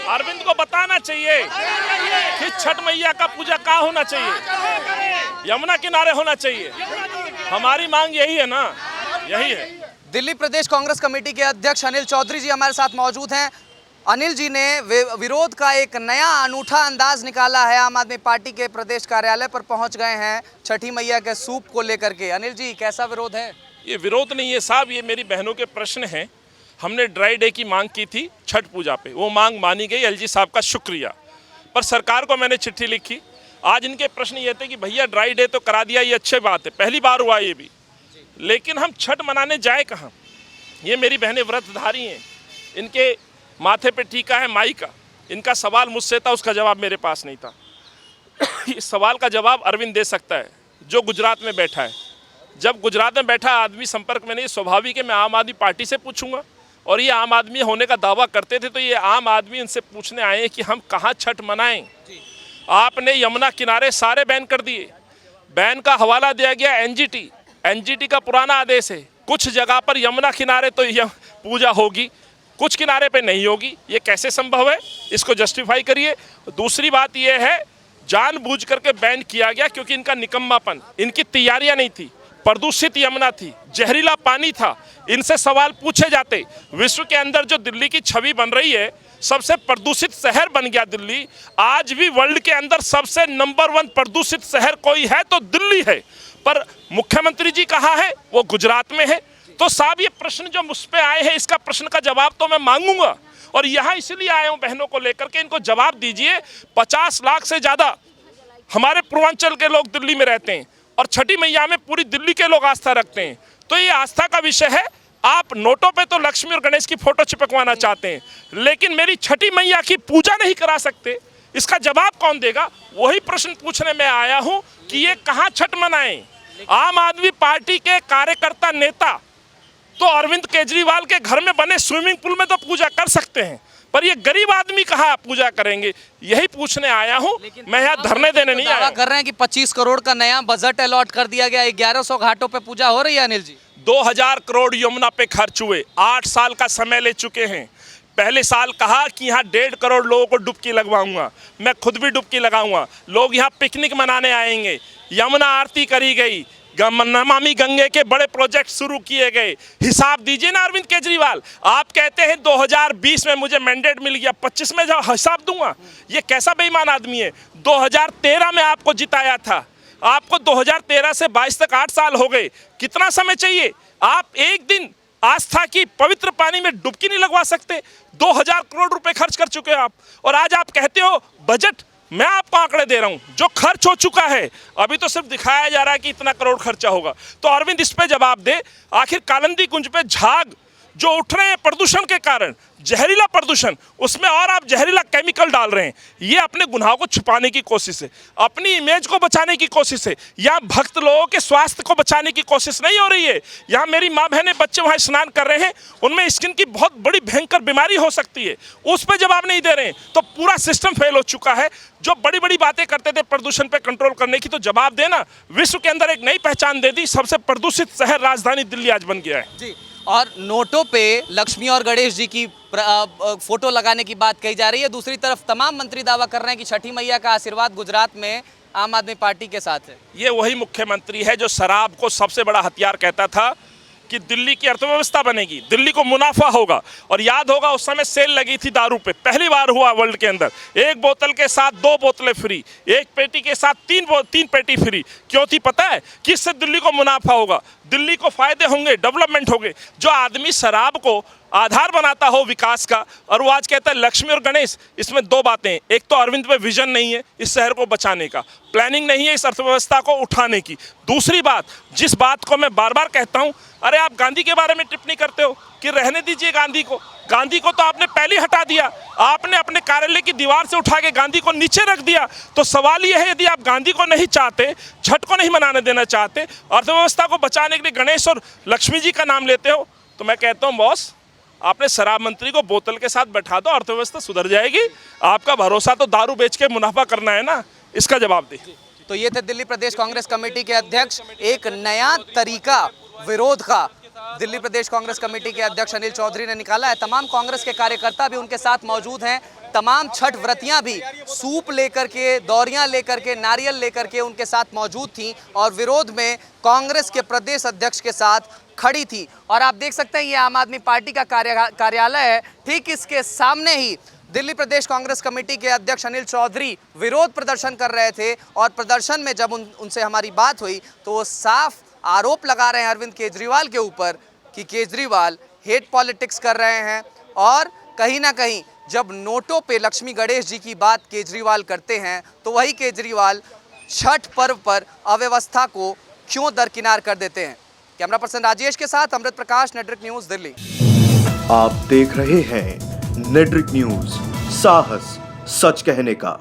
अरविंद को बताना चाहिए कि छठ मैया का पूजा कहाँ होना चाहिए, यमुना किनारे होना चाहिए। हमारी मांग यही है ना, यही है। दिल्ली प्रदेश कांग्रेस कमेटी के अध्यक्ष अनिल चौधरी जी हमारे साथ मौजूद हैं। अनिल जी ने विरोध का एक नया अनूठा अंदाज निकाला है। आम आदमी पार्टी के प्रदेश कार्यालय पर पहुंच गए हैं छठी मैया के सूप को लेकर के। अनिल जी, कैसा विरोध है? ये विरोध नहीं है साहब, ये मेरी बहनों के प्रश्न हैं। हमने ड्राई डे की मांग की थी छठ पूजा पे, वो मांग मानी गई। एलजी साहब का शुक्रिया। पर सरकार को मैंने चिट्ठी लिखी। आज इनके प्रश्न ये थे कि भैया ड्राई डे तो करा दिया, ये अच्छी बात है, पहली बार हुआ ये भी, लेकिन हम छठ मनाने जाए कहाँ? ये मेरी बहनें व्रतधारी हैं, इनके माथे पे टीका है माई का। इनका सवाल मुझसे था, उसका जवाब मेरे पास नहीं था। इस सवाल का जवाब अरविंद दे सकता है जो गुजरात में बैठा है। जब गुजरात में बैठा आदमी संपर्क में नहीं, स्वाभाविक है मैं आम आदमी पार्टी से पूछूंगा। और ये आम आदमी होने का दावा करते थे, तो ये आम आदमी इनसे पूछने आए हैं कि हम कहाँ छठ मनाएं। आपने यमुना किनारे सारे बैन कर दिए। बैन का हवाला दिया गया एनजीटी का पुराना आदेश है। कुछ जगह पर यमुना किनारे तो यह पूजा होगी, कुछ किनारे पे नहीं होगी। ये कैसे संभव है? इसको जस्टिफाई करिए। दूसरी बात यह है, जानबूझ करके बैन किया गया क्योंकि इनका निकम्मापन, इनकी तैयारियां नहीं थी। प्रदूषित यमुना थी, जहरीला पानी था। इनसे सवाल पूछे जाते। विश्व के अंदर जो दिल्ली की छवि बन रही है, सबसे प्रदूषित शहर बन गया दिल्ली। आज भी वर्ल्ड के अंदर सबसे नंबर 1 प्रदूषित शहर कोई है तो दिल्ली है। पर मुख्यमंत्री जी कहाँ है? वो गुजरात में है। तो साहब ये प्रश्न जो मुझ पे आए हैं, इसका प्रश्न का जवाब तो मैं मांगूंगा। और यहाँ इसलिए आया हूँ बहनों को लेकर के, इनको जवाब दीजिए। 50 लाख से ज़्यादा हमारे पूर्वांचल के लोग दिल्ली में रहते हैं और छठी मैया में पूरी दिल्ली के लोग आस्था रखते हैं। तो ये आस्था का विषय है। आप नोटों पे तो लक्ष्मी और गणेश की फोटो चिपकवाना चाहते हैं, लेकिन मेरी छठी मैया की पूजा नहीं करा सकते। इसका जवाब कौन देगा? वही प्रश्न पूछने में आया हूँ कि ये कहाँ छठ मनाएं। आम आदमी पार्टी के कार्यकर्ता नेता तो अरविंद केजरीवाल के घर में बने स्विमिंग पूल में तो पूजा कर सकते हैं, पर ये गरीब आदमी कहाँ पूजा करेंगे? यही पूछने आया हूँ मैं, यहाँ धरने देने नहीं आया। कर रहे हैं कि 25 करोड़ का नया बजट अलॉट कर दिया गया, 1100 घाटों पे पूजा हो रही है। अनिल जी, 2000 करोड़ यमुना पे खर्च हुए, 8 साल का समय ले चुके हैं। पहले साल कहा कि यहाँ 1.5 करोड़ लोगों को डुबकी लगवाऊंगा, मैं खुद भी डुबकी लगाऊंगा। लोग यहाँ पिकनिक मनाने आएंगे, यमुना आरती करी गई, नमामि गंगे के बड़े प्रोजेक्ट शुरू किए गए। हिसाब दीजिए ना अरविंद केजरीवाल। आप कहते हैं 2020 में मुझे मैंडेट मिल गया, 25 में जब हिसाब दूंगा। ये कैसा बेईमान आदमी है? 2013 में आपको जिताया था, आपको 2013 से 22 तक 8 साल हो गए। कितना समय चाहिए? आप एक दिन आस्था की पवित्र पानी में डुबकी नहीं लगवा सकते? 2000 करोड़ रुपए खर्च कर चुके हो आप, और आज आप कहते हो बजट। मैं आपको आंकड़े दे रहा हूं जो खर्च हो चुका है, अभी तो सिर्फ दिखाया जा रहा है कि इतना करोड़ खर्चा होगा। तो अरविंद इस पे जवाब दे। आखिर कालिंदी कुंज पे झाग जो उठ रहे हैं प्रदूषण के कारण, जहरीला प्रदूषण, उसमें और आप जहरीला केमिकल डाल रहे हैं। ये अपने गुनाहों को छुपाने की कोशिश है, अपनी इमेज को बचाने की कोशिश है। यहाँ भक्त लोगों के स्वास्थ्य को बचाने की कोशिश नहीं हो रही है। यहाँ मेरी माँ बहनें, बच्चे वहाँ स्नान कर रहे हैं, उनमें स्किन की बहुत बड़ी भयंकर बीमारी हो सकती है, उस पर जवाब नहीं दे रहे हैं। तो पूरा सिस्टम फेल हो चुका है। जो बड़ी बड़ी बातें करते थे प्रदूषण पे कंट्रोल करने की, तो जवाब देना। विश्व के अंदर एक नई पहचान दे दी, सबसे प्रदूषित शहर राजधानी दिल्ली आज बन गया है जी। और नोटों पे लक्ष्मी और गणेश जी की फोटो लगाने की बात कही जा रही है। दूसरी तरफ तमाम मंत्री दावा कर रहे हैं कि छठी मैया का आशीर्वाद गुजरात में आम आदमी पार्टी के साथ है। ये वही मुख्यमंत्री है जो शराब को सबसे बड़ा हथियार कहता था कि दिल्ली की अर्थव्यवस्था बनेगी, दिल्ली को मुनाफा होगा। और याद होगा उस समय सेल लगी थी दारू पे, पहली बार हुआ वर्ल्ड के अंदर। 1 बोतल के साथ 2 बोतलें फ्री, 1 पेटी के साथ 3 पेटी फ्री। क्यों थी पता है? कि इससे दिल्ली को मुनाफा होगा, दिल्ली को फायदे होंगे, डेवलपमेंट होंगे। जो आदमी शराब को आधार बनाता हो विकास का, और वो आज कहता है लक्ष्मी और गणेश, इसमें 2 बातें हैं। एक तो अरविंद पे विजन नहीं है इस शहर को बचाने का, प्लानिंग नहीं है इस अर्थव्यवस्था को उठाने की। दूसरी बात, जिस बात को मैं बार बार कहता हूं, अरे आप गांधी के बारे में टिप्पणी करते हो कि रहने दीजिए गांधी को। गांधी को तो आपने पहले हटा दिया, आपने अपने कार्यालय की दीवार से उठा के गांधी को नीचे रख दिया। तो सवाल यह है, यदि आप गांधी को नहीं चाहते, छठ को नहीं मनाने देना चाहते, अर्थव्यवस्था को बचाने के लिए गणेश और लक्ष्मी जी का नाम लेते हो, तो मैं कहता हूँ बॉस, आपने शराब मंत्री को बोतल के साथ बैठा दो, अर्थव्यवस्था सुधर जाएगी। आपका भरोसा तो दारू बेच के मुनाफा करना है ना, इसका जवाब दे। तो ये थे दिल्ली प्रदेश कांग्रेस कमेटी के अध्यक्ष। एक नया तरीका विरोध का दिल्ली प्रदेश कांग्रेस कमेटी के अध्यक्ष अनिल चौधरी ने निकाला है। तमाम कांग्रेस के कार्यकर्ता भी उनके साथ मौजूद हैं। तमाम छठ व्रतियां भी सूप लेकर के, दौरियां लेकर के, नारियल लेकर के उनके साथ मौजूद थीं और विरोध में कांग्रेस के प्रदेश अध्यक्ष के साथ खड़ी थी। और आप देख सकते हैं ये आम आदमी पार्टी का कार्यालय है। ठीक इसके सामने ही दिल्ली प्रदेश कांग्रेस कमेटी के अध्यक्ष अनिल चौधरी विरोध प्रदर्शन कर रहे थे और प्रदर्शन में जब उनसे हमारी बात हुई तो वो साफ आरोप लगा रहे हैं अरविंद केजरीवाल के ऊपर कि केजरीवाल हेट पॉलिटिक्स कर रहे हैं और कहीं ना कहीं जब नोटों पे लक्ष्मी गणेश जी की बात केजरीवाल करते हैं तो वही केजरीवाल छठ पर्व पर अव्यवस्था को क्यों दरकिनार कर देते हैं। कैमरा पर्सन राजेश के साथ अमृत प्रकाश, नेटवर्क न्यूज, दिल्ली। आप देख रहे हैं नेटवर्क न्यूज, साहस सच कहने का।